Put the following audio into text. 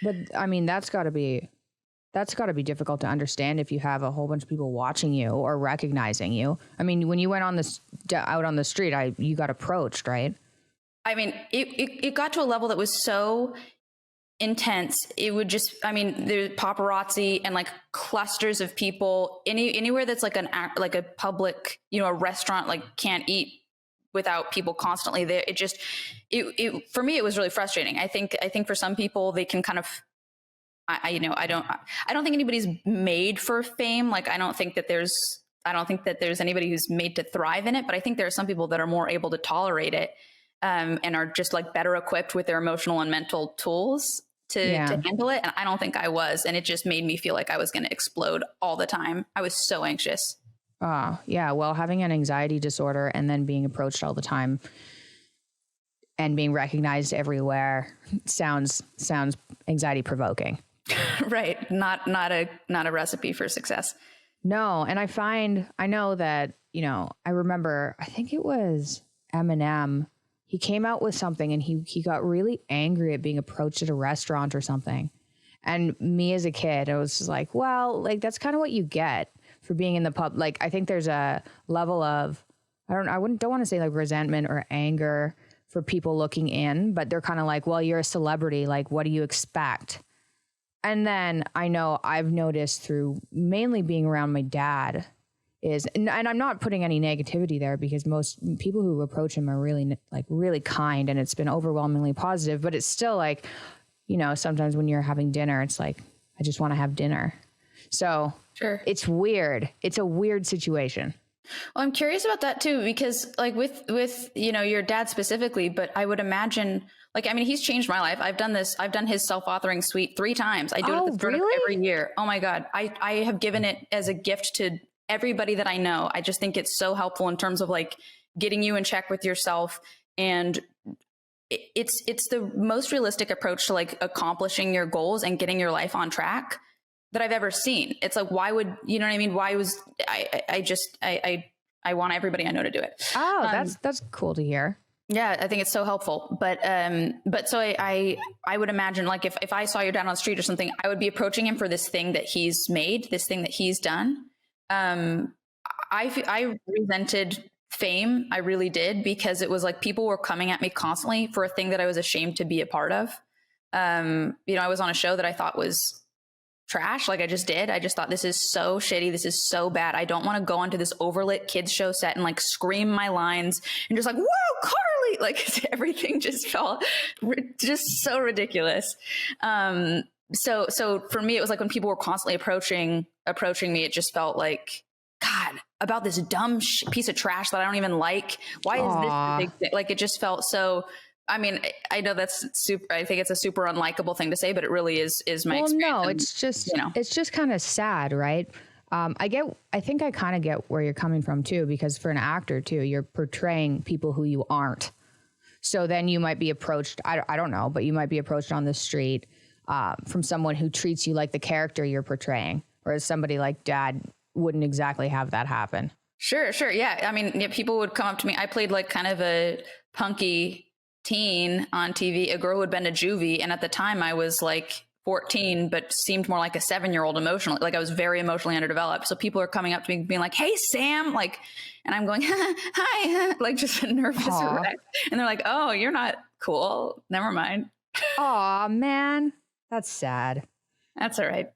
But I mean, that's got to be difficult to understand if you have a whole bunch of people watching you or recognizing you. I mean, when you went on this out on the street, you got approached, right? I mean, it got to a level that was so intense. It would just, I mean, there's paparazzi and like clusters of people anywhere that's like a public, you know, a restaurant, like can't eat without people constantly there. It for me, it was really frustrating. I think for some people they can kind of, I don't think anybody's made for fame. Like, I don't think that there's anybody who's made to thrive in it, but I think there are some people that are more able to tolerate it, and are just like better equipped with their emotional and mental tools to handle it. And I don't think I was, and it just made me feel like I was going to explode all the time. I was so anxious. Yeah. Well, having an anxiety disorder and then being approached all the time and being recognized everywhere sounds anxiety provoking. Right. Not a recipe for success. No. And I know that, you know, I remember, I think it was Eminem. He came out with something and he got really angry at being approached at a restaurant or something. And me as a kid, I was just like, well, like, that's kind of what you get for being in the pub. Like, I think there's a level of, don't want to say like resentment or anger for people looking in, but they're kind of like, well, you're a celebrity. Like, what do you expect? And then I know I've noticed through mainly being around my dad and I'm not putting any negativity there, because most people who approach him are really kind, and it's been overwhelmingly positive, but it's still like, you know, sometimes when you're having dinner, it's like, I just want to have dinner. So sure. It's weird. It's a weird situation. Well, I'm curious about that too, because like with, you know, your dad specifically, but I would imagine, like, I mean, he's changed my life. I've done his self-authoring suite 3 times. I do it at the start of every year. Oh my God. I have given it as a gift to everybody that I know. I just think it's so helpful in terms of like getting you in check with yourself. And it's the most realistic approach to like accomplishing your goals and getting your life on track that I've ever seen. It's like, why would, you know what I mean? Why was I want everybody I know to do it. Oh, that's cool to hear. Yeah, I think it's so helpful. But so I would imagine, like, if I saw your dad on the street or something, I would be approaching him for this thing that he's made, this thing that he's done. I resented fame. I really did, because it was like people were coming at me constantly for a thing that I was ashamed to be a part of. You know, I was on a show that I thought was trash. Like, I just thought, this is so shitty. This is so bad. I don't want to go onto this overlit kids show set and like scream my lines and just like, whoa, Carly, like everything just felt just so ridiculous. So for me, it was like when people were constantly approaching me, it just felt like, God, about this dumb piece of trash that I don't even like. Why is this the big thing? Like, it just felt so, I mean, I know that's super, I think it's a super unlikable thing to say, but it really is my experience. No, it's just, you know, it's just kind of sad, right? I think I kind of get where you're coming from too, because for an actor too, you're portraying people who you aren't. So then you might be approached, I don't know, but you might be approached on the street from someone who treats you like the character you're portraying, whereas somebody like Dad wouldn't exactly have that happen. Sure. Yeah. I mean, yeah, people would come up to me. I played like kind of a punky teen on TV, a girl who had been to juvie. And at the time I was like 14, but seemed more like a 7-year-old emotionally. Like, I was very emotionally underdeveloped. So people are coming up to me being like, hey, Sam, like, and I'm going, hi, like just a nervous wreck. And they're like, oh, you're not cool. Never mind. Aw, man. That's sad. That's all right.